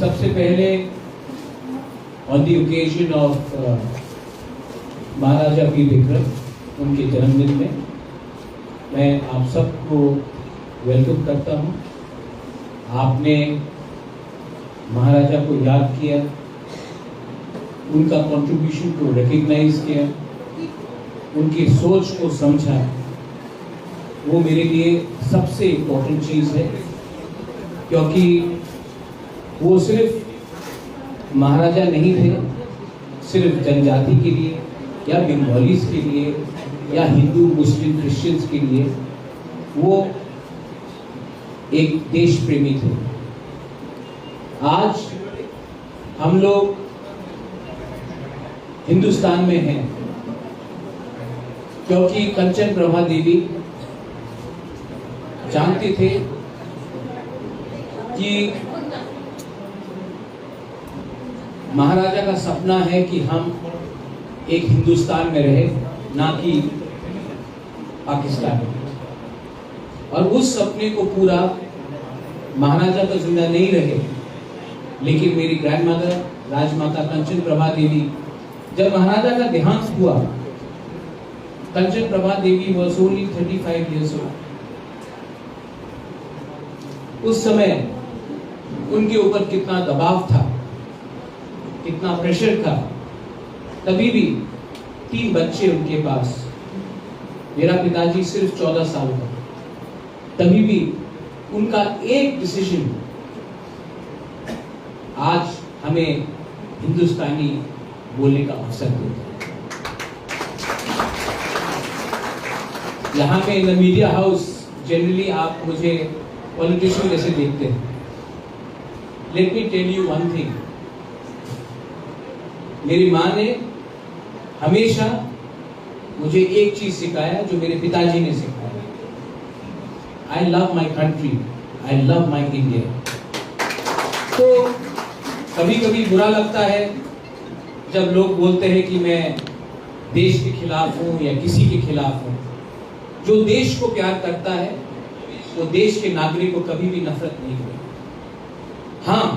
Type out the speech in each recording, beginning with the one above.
सबसे पहले on the occasion of Maharaja Bir Vikram उनके जन्मदिन में मैं आप सबको वेलकम करता हूं। आपने महाराजा को याद किया, उनका कंट्रीब्यूशन को रिकग्नाइज किया, उनकी सोच को समझा। वो मेरे लिए सबसे इम्पोर्टेंट चीज़ है, क्योंकि वो सिर्फ महाराजा नहीं थे सिर्फ जनजाति के लिए या बंगालीज के लिए या हिंदू मुस्लिम क्रिश्चियंस के लिए। वो एक देश प्रेमी थे। आज हम लोग हिंदुस्तान में हैं क्योंकि कंचन प्रभा देवी जानते थे कि महाराजा का सपना है कि हम एक हिंदुस्तान में रहे, ना कि पाकिस्तान में। और उस सपने को पूरा महाराजा तो जिंदा नहीं रहे, लेकिन मेरी ग्रैंडमदर राजमाता कंचन प्रभा देवी, जब महाराजा का देहांत हुआ, कंचन Prabha Devi was only 35 years old। उस समय उनके ऊपर कितना दबाव था, कितना प्रेशर था। तभी भी 3 बच्चे उनके पास, मेरा पिताजी सिर्फ 14 साल का, तभी भी उनका एक डिसीजन आज हमें हिंदुस्तानी बोलने का अवसर देता है। यहाँ पे in the media house generally आप मुझे पॉलिटिशियन जैसे देखते हैं। Let me tell you one thing, मेरी माँ ने हमेशा मुझे एक चीज सिखाया जो मेरे पिताजी ने सिखाया। I love my country, I love my India. तो कभी कभी बुरा लगता है जब लोग बोलते हैं कि मैं देश के खिलाफ हूं या किसी के खिलाफ हूं। जो देश को प्यार करता है वो देश के नागरिक को कभी भी नफरत नहीं करेगा। हाँ,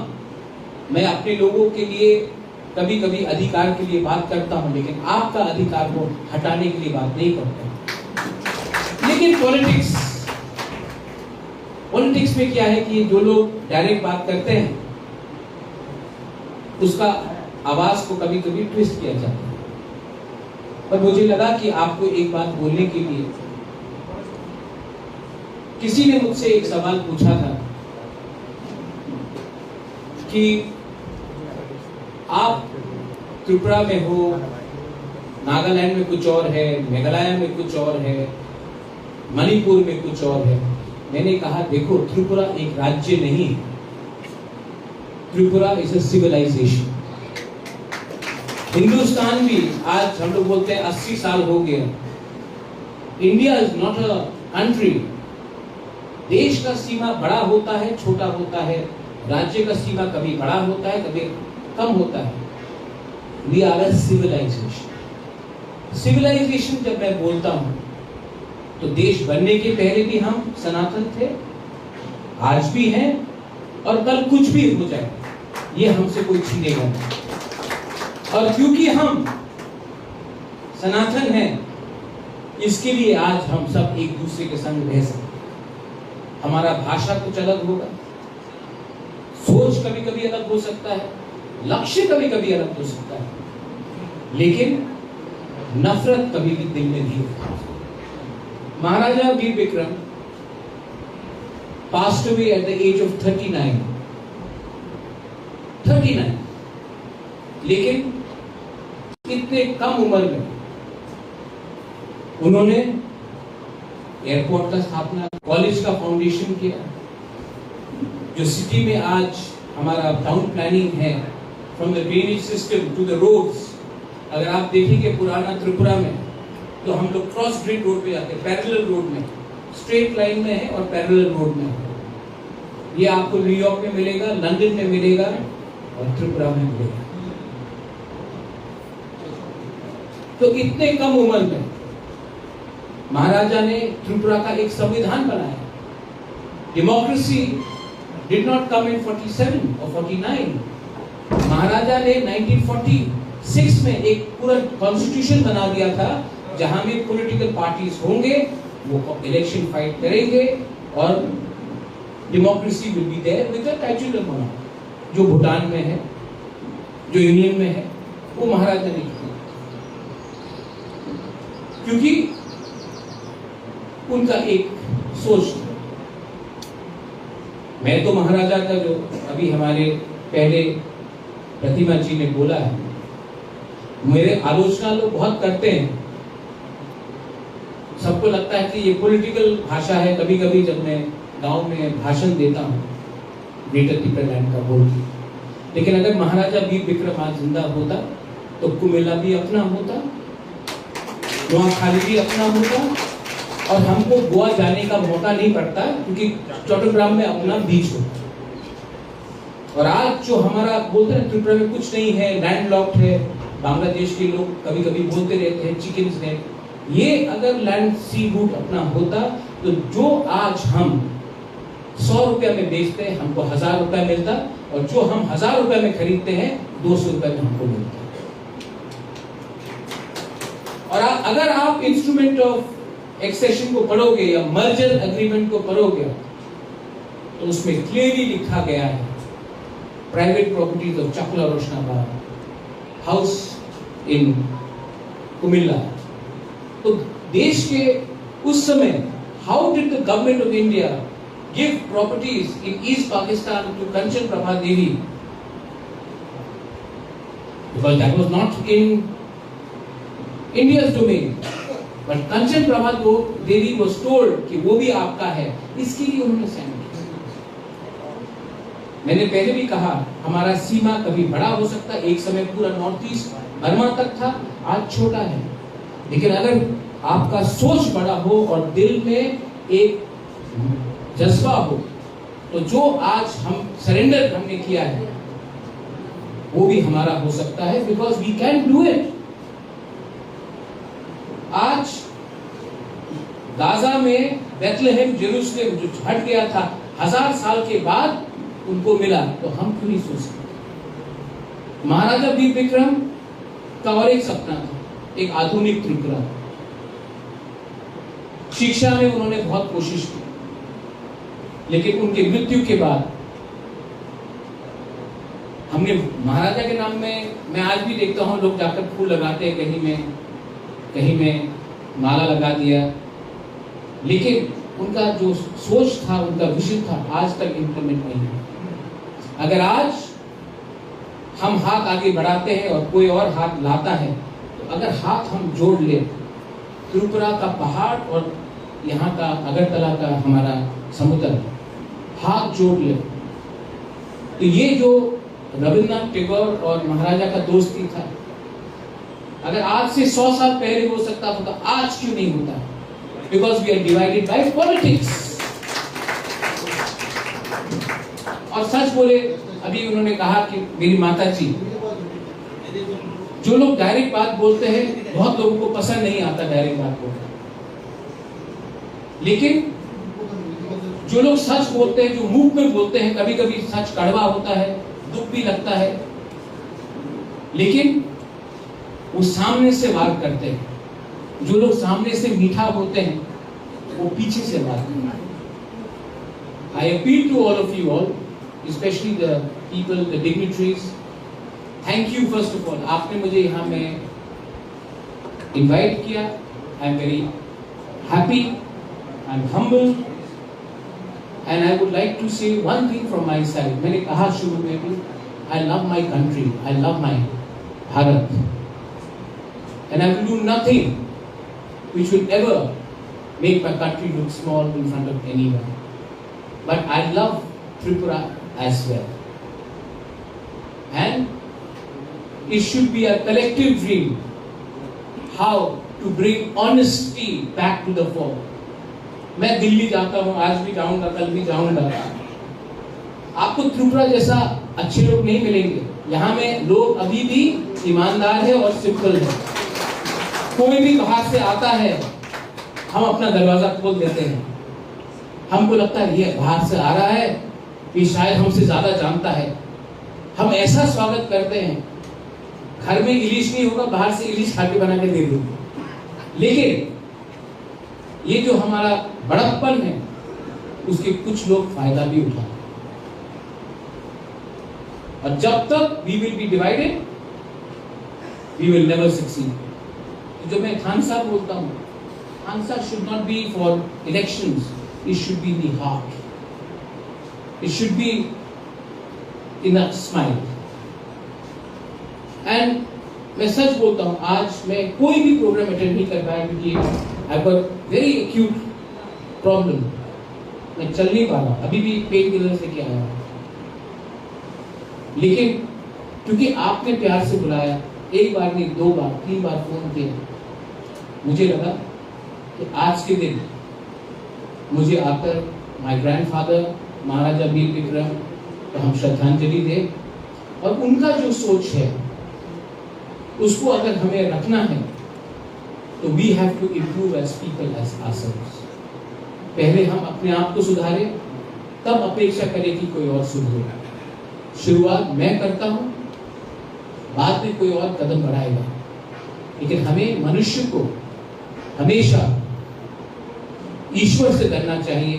मैं अपने लोगों के लिए कभी कभी अधिकार के लिए बात करता हूं, लेकिन आपका अधिकार को हटाने के लिए बात नहीं करता। लेकिन पॉलिटिक्स में क्या है कि जो लोग डायरेक्ट बात करते हैं उसका आवाज को कभी कभी ट्विस्ट किया जाता है। पर मुझे लगा कि आपको एक बात बोलने के लिए, किसी ने मुझसे एक सवाल पूछा था कि आप त्रिपुरा में हो, नागालैंड में कुछ और है, मेघालय में कुछ और है, मणिपुर में कुछ और है। मैंने कहा देखो, त्रिपुरा एक राज्य नहीं, Tripura is a civilisation. Hindustan भी आज हम लोग बोलते हैं 80 साल हो गया। India is not a country. देश का सीमा बड़ा होता है, छोटा होता है। राज्य का सीमा कभी बड़ा होता है, कभी कम होता है। We are a civilisation. Civilisation जब मैं बोलता हूं तो देश बनने के पहले भी हम सनातन थे, आज भी हैं, और कल कुछ भी हो जाए ये हमसे कोई छीनेगा नहीं। और क्योंकि हम सनातन हैं, इसके लिए आज हम सब एक दूसरे के संग रह सकते हैं। हमारा भाषा कुछ अलग होगा, सोच कभी कभी अलग हो सकता है, लक्ष्य कभी कभी अलग हो सकता है, लेकिन नफरत कभी भी दिल में नहीं होती। Maharaja Bir Vikram passed away at the age of 39। लेकिन इतने कम उम्र में उन्होंने एयरपोर्ट का स्थापना, कॉलेज का फाउंडेशन किया। जो सिटी में आज हमारा टाउन प्लानिंग है, from the drainage system to the roads, अगर आप देखेंगे पुराना त्रिपुरा में तो हम लोग क्रॉस ग्रिड रोड पे जाते हैं, पैरेलल रोड में, स्ट्रेट लाइन में है और पैरेलल रोड में है। ये आपको न्यूयॉर्क में मिलेगा, लंदन में मिलेगा और त्रिपुरा में मिलेगा। तो इतने कम उम्र में महाराजा ने त्रिपुरा का एक संविधान बनाया। Democracy did not come in 47 or 49. महाराजा ने 1946 में एक पूरा कॉन्स्टिट्यूशन बना दिया था जहां में पॉलिटिकल पार्टीज होंगे, वो इलेक्शन फाइट करेंगे और democracy will be there with a titular monarch. जो भूटान में है, जो यूनियन में है, वो महाराजा ने किया क्योंकि उनका एक सोच था। मैं तो महाराजा का जो अभी हमारे पहले प्रतिमा जी ने बोला है, मेरे आलोचना लोग बहुत करते हैं, सबको लगता है कि ये पॉलिटिकल भाषा है। कभी कभी जब मैं गांव में भाषण देता हूँ ग्रेटर तिब्बत का बोल के, लेकिन अगर महाराजा वीर विक्रम आज जिंदा होता तो कुमिल्ला भी अपना होता, नोआखाली भी अपना होता और हमको गोवा जाने का मौका नहीं पड़ता क्योंकि चट्टग्राम में अपना बीच होता। और आज जो हमारा बोलते हैं त्रिपुरा में कुछ नहीं है, लैंडलॉक्ड है, बांग्लादेश के लोग कभी कभी बोलते रहते हैं चिकन्स है, ये अगर लैंड सी रूट अपना होता तो जो आज हम 100 रुपया में बेचते हैं हमको 1000 रुपया मिलता, और जो हम 1000 रुपया में खरीदते हैं 200 रुपया में हमको मिलता। और अगर आप इंस्ट्रूमेंट ऑफ एक्सेशन को पढ़ोगे या मर्जर एग्रीमेंट को पढ़ोगे तो उसमें क्लियरली लिखा गया है प्राइवेट प्रॉपर्टीज ऑफ चकला रोशनाबाद, हाउस इन कुमिल्ला। तो देश के उस समय how did the government of India give properties in East Pakistan to Kanchan Prabha Devi? Because that was not in India's domain. But Kanchan Prabha Devi was told कि वो भी आपका है, इसके लिए उन्होंने साइन किया। मैंने पहले भी कहा हमारा सीमा कभी बड़ा हो सकता है, एक समय पूरा नॉर्थ ईस्ट बर्मा तक था, आज छोटा है। लेकिन अगर आपका सोच बड़ा हो और दिल में एक जज्बा हो तो जो आज हम सरेंडर हमने किया है वो भी हमारा हो सकता है, because we can do it. आज गाजा में बेथलेहेम जेरूसलेम जो हट गया था 1000 साल के बाद उनको मिला, तो हम क्यों नहीं सोच सकते? महाराजा वीर विक्रम का और एक सपना था, एक आधुनिक त्रिपुरा। शिक्षा में उन्होंने बहुत कोशिश की, लेकिन उनके मृत्यु के बाद हमने महाराजा के नाम में, मैं आज भी देखता हूं लोग जाकर फूल लगाते हैं, कहीं में माला लगा दिया, लेकिन उनका जो सोच था, उनका विजन था, आज तक इंप्लीमेंट नहीं है। अगर आज हम हाथ आगे बढ़ाते हैं और कोई और हाथ लाता है, तो अगर हाथ हम जोड़ ले, त्रिपुरा का पहाड़ और यहाँ का अगरतला का हमारा समुद्र हाथ जोड़ ले, तो ये जो रविन्द्रनाथ टैगोर और महाराजा का दोस्ती था, अगर आज से 100 साल पहले हो सकता था तो आज क्यों नहीं होता? Because we are divided by politics. और सच बोले, अभी उन्होंने कहा कि मेरी माता जी, जो लोग डायरेक्ट बात बोलते हैं, बहुत लोगों को पसंद नहीं आता डायरेक्ट बात बोलना, लेकिन जो लोग सच बोलते हैं, जो मुंह में बोलते हैं, कभी कभी सच कड़वा होता है, दुख भी लगता है, लेकिन वो सामने से बात करते हैं। जो लोग सामने से मीठा होते हैं वो पीछे से बात करते हैं। I appeal to all of you all, especially the people, the dignitaries. Thank you first of all. आपने मुझे यहाँ में invite किया. I am very happy. I am humble. And I would like to say one thing from my side. मैंने कहा शुरू में भी, I love my country. I love my Bharat. And I will do nothing which will ever make my country look small in front of anyone. But I love Tripura as well. And it should be a collective dream how to bring honesty back to the fore. मैं दिल्ली जाता हूँ, आज भी जाऊंगा, कल भी जाऊंगा। आपको त्रिपुरा जैसा अच्छे लोग नहीं मिलेंगे। यहाँ में लोग अभी भी ईमानदार है और सिंपल है। कोई भी बाहर से आता है, हम अपना दरवाजा खोल देते हैं। हमको लगता है ये बाहर से आ रहा है, कि शायद हमसे ज्यादा जानता है। हम ऐसा स्वागत करते हैं, घर में इलिश नहीं होगा, बाहर से इलिश खाके बना के दे देंगे। लेकिन ये जो हमारा बड़प्पन है, उसके कुछ लोग फायदा भी उठाते हैं। और जब तक we will be divided, we will never succeed. तो जो मैं खान साहब बोलता हूँ, खान साहब should not be for elections. It should be in the heart. It should be in a smile. And मैं सच बोलता हूँ, आज मैं कोई भी प्रोग्राम अटेंड नहीं कर पाया क्योंकि I got very acute problem. मैं चल नहीं पा रहा, अभी भी पेन किलर से क्या आया। लेकिन क्योंकि आपने प्यार से बुलाया, एक बार नहीं, 2 बार 3 बार फोन किया, मुझे लगा कि आज के दिन मुझे आकर माय ग्रैंडफादर महाराजा वीर विक्रम को हम श्रद्धांजलि दें। और उनका जो सोच है उसको अगर हमें रखना है तो we have to improve as people as ourselves. पहले हम अपने आप को सुधारें, तब अपेक्षा करें कि कोई और सुधरे। शुरुआत मैं करता हूं, बाद में कोई और कदम बढ़ाएगा। लेकिन हमें मनुष्य को हमेशा ईश्वर से डरना चाहिए,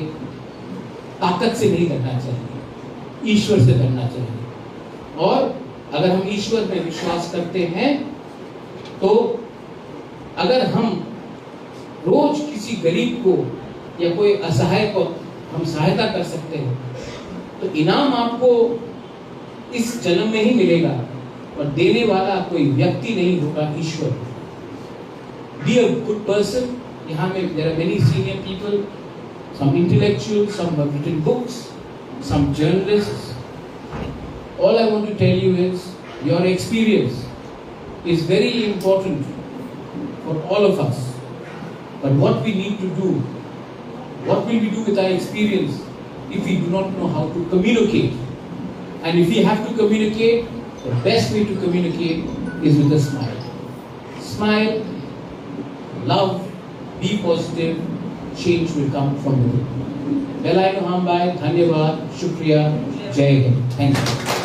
ताकत से नहीं डरना चाहिए, ईश्वर से डरना चाहिए। और अगर हम ईश्वर में विश्वास करते हैं तो अगर हम रोज किसी गरीब को या कोई असहाय को हम सहायता कर सकते हैं तो इनाम आपको इस जन्म में ही मिलेगा। और देने वाला कोई व्यक्ति नहीं होगा, ईश्वर। Be a good person. यहाँ में there are many senior people, some intellectual, some have written books, some journalists. All I want to tell you is your experience is very important for all of us. But what we need to do, what will we do with our experience if we do not know how to communicate? And if we have to communicate, the best way to communicate is with a smile. Smile, love, be positive, change will come from within. Belai Noham Bhai, Dhanyavad, Shukriya, Jai Hind. Thank you.